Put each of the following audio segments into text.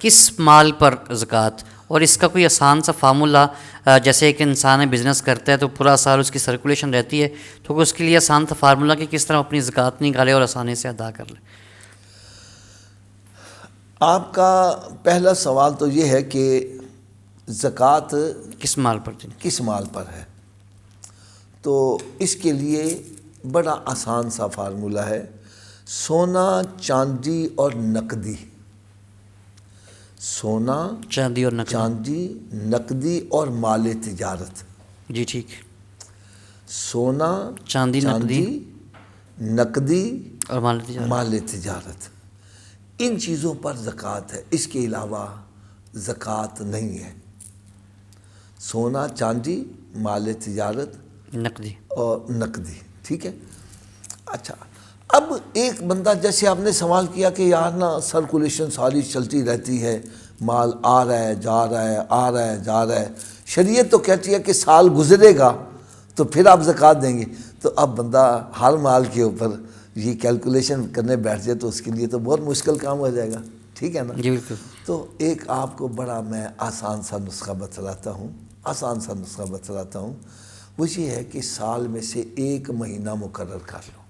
کس مال پر زکوٰۃ، اور اس کا کوئی آسان سا فارمولا، جیسے ایک انسان بزنس کرتا ہے تو پورا سال اس کی سرکولیشن رہتی ہے، تو اس کے لیے آسان سا فارمولا کہ کس طرح اپنی زکوٰۃ نکالے اور آسانی سے ادا کر لے؟ آپ کا پہلا سوال تو یہ ہے کہ زکوٰۃ کس مال پر دیں؟ کس مال پر ہے؟ تو اس کے لیے بڑا آسان سا فارمولا ہے، سونا، چاندی اور نقدی۔ سونا، چاندی اور نقدی۔ چاندی، نقدی اور مال تجارت۔ جی ٹھیک۔ سونا، چاندی، نقدی اور مال تجارت، ان چیزوں پر زکوٰۃ ہے، اس کے علاوہ زکوٰۃ نہیں ہے۔ سونا، چاندی، مال تجارت، نقدی اور نقدی، ٹھیک ہے۔ اچھا، اب ایک بندہ، جیسے آپ نے سوال کیا کہ یار نا سرکولیشن ساری چلتی رہتی ہے، مال آ رہا ہے جا رہا ہے، آ رہا ہے جا رہا ہے، شریعت تو کہتی ہے کہ سال گزرے گا تو پھر آپ زکوٰۃ دیں گے، تو اب بندہ ہر مال کے اوپر یہ کیلکولیشن کرنے بیٹھ جائے تو اس کے لیے تو بہت مشکل کام ہو جائے گا، ٹھیک ہے نا؟ جی بالکل۔ تو ایک آپ کو بڑا میں آسان سا نسخہ بتلاتا ہوں، وہ یہ ہے کہ سال میں سے ایک مہینہ مقرر کر لو،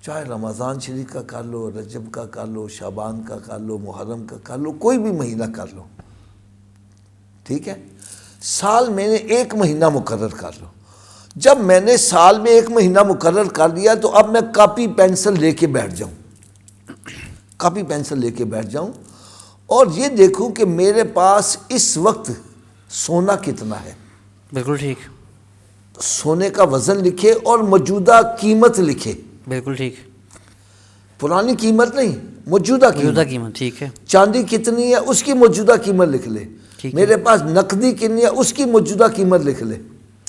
چاہے رمضان شریف کا کر لو، رجب کا کر لو، شعبان کا کر لو، محرم کا کر لو، کوئی بھی مہینہ کر لو، ٹھیک ہے۔ سال میں نے ایک مہینہ مقرر کر لو۔ جب میں نے سال میں ایک مہینہ مقرر کر دیا تو اب میں کاپی پینسل لے کے بیٹھ جاؤں اور یہ دیکھوں کہ میرے پاس اس وقت سونا کتنا ہے۔ بالکل ٹھیک۔ سونے کا وزن لکھے اور موجودہ قیمت لکھے۔ بالکل ٹھیک۔ پرانی قیمت نہیں، موجودہ قیمت، ٹھیک ہے۔ چاندی کتنی ہے اس کی موجودہ قیمت لکھ لے۔ میرے پاس نقدی کتنی ہے اس کی موجودہ قیمت لکھ لے۔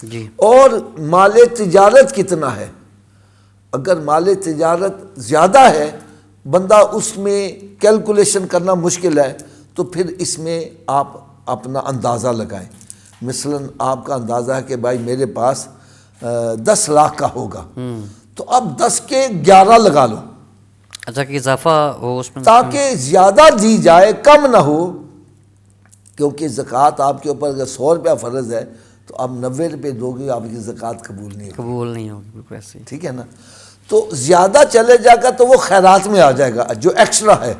جی۔ اور مال تجارت کتنا ہے، اگر مال تجارت زیادہ ہے، بندہ اس میں کیلکولیشن کرنا مشکل ہے، تو پھر اس میں آپ اپنا اندازہ لگائیں۔ مثلا آپ کا اندازہ ہے کہ بھائی میرے پاس 10 لاکھ کا ہوگا، تو اب 10 کے 11 لگا لو، اچھا کہ اضافہ ہو اس میں، تاکہ زیادہ دی جائے کم نہ ہو، کیونکہ زکوٰۃ آپ کے اوپر اگر 100 روپیہ فرض ہے تو آپ 90 روپے دو گے، آپ کی زکوٰۃ قبول نہیں ہوگی، بالکل ایسے ہی، ٹھیک ہے نا؟ تو زیادہ چلے جائے گا تو وہ خیرات میں آ جائے گا، جو ایکسٹرا ہے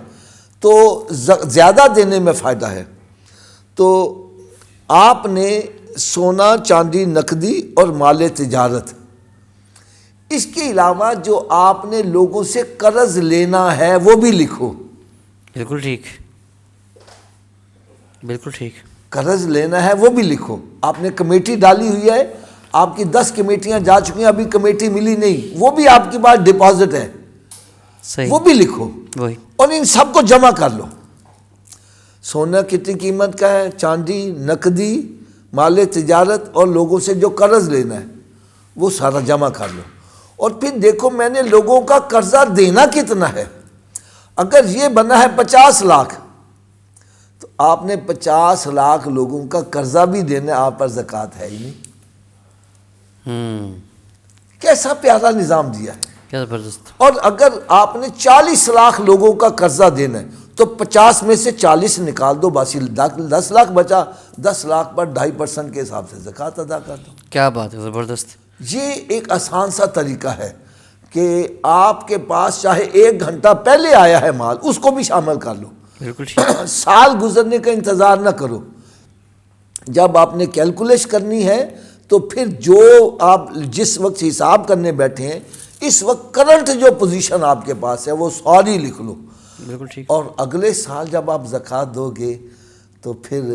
تو زیادہ دینے میں فائدہ ہے۔ تو آپ نے سونا، چاندی، نقدی اور مال تجارت، اس کے علاوہ جو آپ نے لوگوں سے قرض لینا ہے وہ بھی لکھو۔ بالکل ٹھیک، بالکل ٹھیک۔ قرض لینا ہے وہ بھی لکھو۔ آپ نے کمیٹی ڈالی ہوئی ہے، آپ کی 10 کمیٹیاں جا چکی ہیں، ابھی کمیٹی ملی نہیں، وہ بھی آپ کے پاس ڈپازٹ ہے، صحیح، وہ بھی لکھو، وہی، اور ان سب کو جمع کر لو۔ سونا کتنی قیمت کا ہے، چاندی، نقدی، مال تجارت اور لوگوں سے جو قرض لینا ہے وہ سارا جمع کر لو، اور پھر دیکھو میں نے لوگوں کا قرضہ دینا کتنا ہے۔ اگر یہ بنا ہے 50 لاکھ تو آپ نے 50 لاکھ لوگوں کا قرضہ بھی دینا، آپ پر زکوٰۃ ہے ہی نہیں۔ کیسا پیارا نظام دیا ہے، کیا زبردست۔ اور اگر آپ نے 40 لاکھ لوگوں کا قرضہ دینا ہے تو 50 میں سے 40 نکال دو، باقی 10 لاکھ بچا، 10 لاکھ پر 2.5% کے حساب سے زکوٰۃ ادا کر دو۔ کیا بات ہے، زبردست۔ یہ ایک آسان سا طریقہ ہے کہ آپ کے پاس چاہے 1 گھنٹہ پہلے آیا ہے مال، اس کو بھی شامل کر لو۔ بالکل ٹھیک۔ سال گزرنے کا انتظار نہ کرو، جب آپ نے کیلکولیش کرنی ہے تو پھر جو آپ جس وقت حساب کرنے بیٹھے ہیں اس وقت کرنٹ جو پوزیشن آپ کے پاس ہے وہ ساری لکھ لو۔ بالکل ٹھیک۔ اور اگلے سال جب آپ زکوٰۃ دو گے تو پھر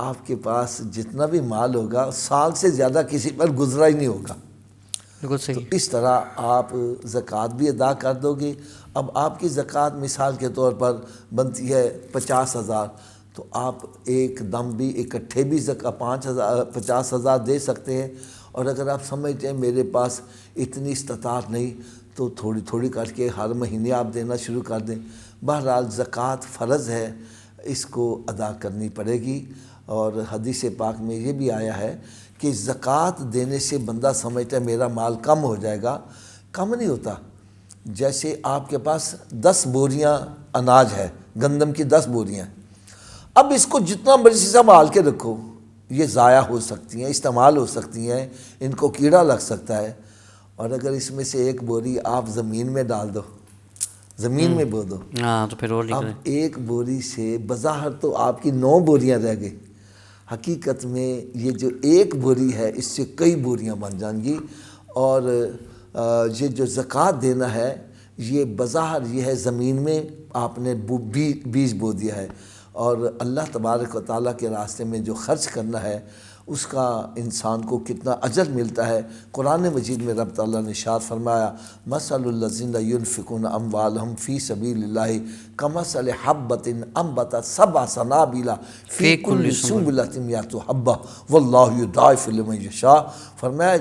آپ کے پاس جتنا بھی مال ہوگا سال سے زیادہ کسی پر گزرا ہی نہیں ہوگا۔ بالکل صحیح۔ تو اس طرح آپ زکوٰۃ بھی ادا کر دو گے۔ اب آپ کی زکوٰۃ مثال کے طور پر بنتی ہے 50,000، تو آپ ایک دم بھی اکٹھے بھی 50,000 دے سکتے ہیں، اور اگر آپ سمجھتے ہیں میرے پاس اتنی استطاعت نہیں تو تھوڑی تھوڑی کر کے ہر مہینے آپ دینا شروع کر دیں۔ بہرحال زکوٰۃ فرض ہے، اس کو ادا کرنی پڑے گی، اور حدیث پاک میں یہ بھی آیا ہے کہ زکوٰۃ دینے سے بندہ سمجھتا ہے میرا مال کم ہو جائے گا، کم نہیں ہوتا۔ جیسے آپ کے پاس 10 بوریاں اناج ہے، گندم کی 10 بوریاں ہیں۔ اب اس کو جتنا مرضی سنبھال کے رکھو، یہ ضائع ہو سکتی ہیں، استعمال ہو سکتی ہیں، ان کو کیڑا لگ سکتا ہے۔ اور اگر اس میں سے ایک بوری آپ زمین میں ڈال دو، زمین میں بو دو، ہاں تو پھر اور اب نکلے۔ ایک بوری سے بظاہر تو آپ کی 9 بوریاں رہ گئی، حقیقت میں یہ جو ایک بوری ہے اس سے کئی بوریاں بن جائیں گی۔ اور یہ جو زکوٰۃ دینا ہے یہ بظاہر یہ ہے زمین میں آپ نے بیج بو دیا ہے، اور اللہ تبارک و تعالیٰ کے راستے میں جو خرچ کرنا ہے اس کا انسان کو کتنا اجر ملتا ہے۔ قرآن مجید میں رب تعالیٰ نے ارشاد فرمایا مثل الذین ينفقون اموالهم فی سبیل اللہ کمثل حبۃ انبتت سبع سنابل فی کل سنبلۃ مئۃ حبۃ واللہ یضاعف لمن یشاء۔ فرمایا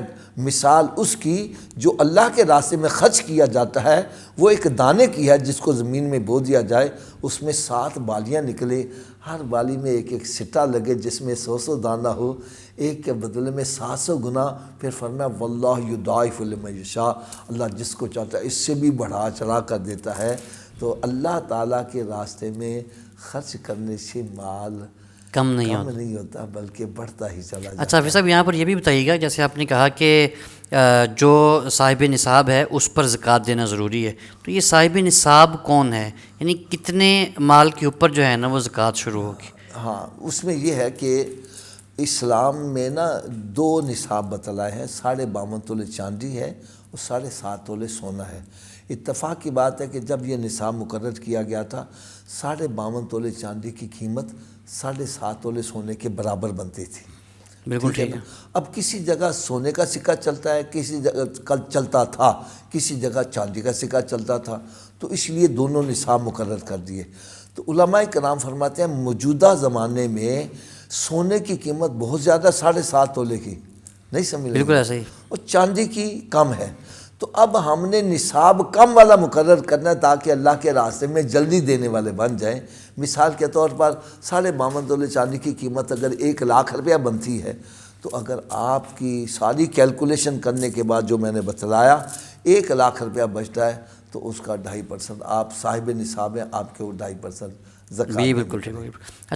مثال اس کی جو اللہ کے راستے میں خرچ کیا جاتا ہے وہ ایک دانے کی ہے جس کو زمین میں بو دیا جائے، اس میں 7 بالیاں نکلے، ہر بالی میں ایک ایک سٹا لگے جس میں 100 دانہ ہو، ایک کے بدلے میں 700 گنا۔ پھر فرمایا واللہ یضاعف لمن یشاء، اللہ جس کو چاہتا ہے اس سے بھی بڑھا چڑھا کر دیتا ہے۔ تو اللہ تعالیٰ کے راستے میں خرچ کرنے سے مال کم کم نہیں ہوتا بلکہ بڑھتا ہی چلا جاتا ہے۔ اچھا حافظ صاحب یہاں پر یہ بھی بتائیے گا، جیسے آپ نے کہا کہ جو صاحب نصاب ہے اس پر زکوٰۃ دینا ضروری ہے، تو یہ صاحب نصاب کون ہے؟ یعنی کتنے مال کے اوپر جو ہے نا وہ زکوٰۃ شروع ہوگی؟ ہاں اس میں یہ ہے کہ اسلام میں نا 2 نصاب بتلائے ہیں، 52.5 تولے چاندی ہے اور 7.5 تولے سونا ہے۔ اتفاق کی بات ہے کہ جب یہ نصاب مقرر کیا گیا تھا 52 تولے چاندی کی قیمت 7.5 تولے سونے کے برابر بنتی تھی۔ بالکل ٹھیک ہے۔ اب کسی جگہ سونے کا سکہ چلتا ہے، کسی جگہ کل چلتا تھا، کسی جگہ چاندی کا سکہ چلتا تھا، تو اس لیے دونوں نصاب مقرر کر دیے۔ تو علماء کرام فرماتے ہیں موجودہ زمانے میں سونے کی قیمت بہت زیادہ 7.5 تولے کی نہیں سمجھ رہے، بالکل ایسا ہی۔ اور چاندی کی کم ہے، تو اب ہم نے نصاب کم والا مقرر کرنا ہے تاکہ اللہ کے راستے میں جلدی دینے والے بن جائیں۔ مثال کے طور پر 52.5 تولے چاندی کی قیمت اگر 1 لاکھ روپیہ بنتی ہے، تو اگر آپ کی ساری کیلکولیشن کرنے کے بعد جو میں نے بتلایا 1 لاکھ روپیہ بچتا ہے تو اس کا 2.5% آپ صاحب نصاب ہیں، آپ کے وہ 2.5% زکوٰۃ۔ بالکل ٹھیک ہے۔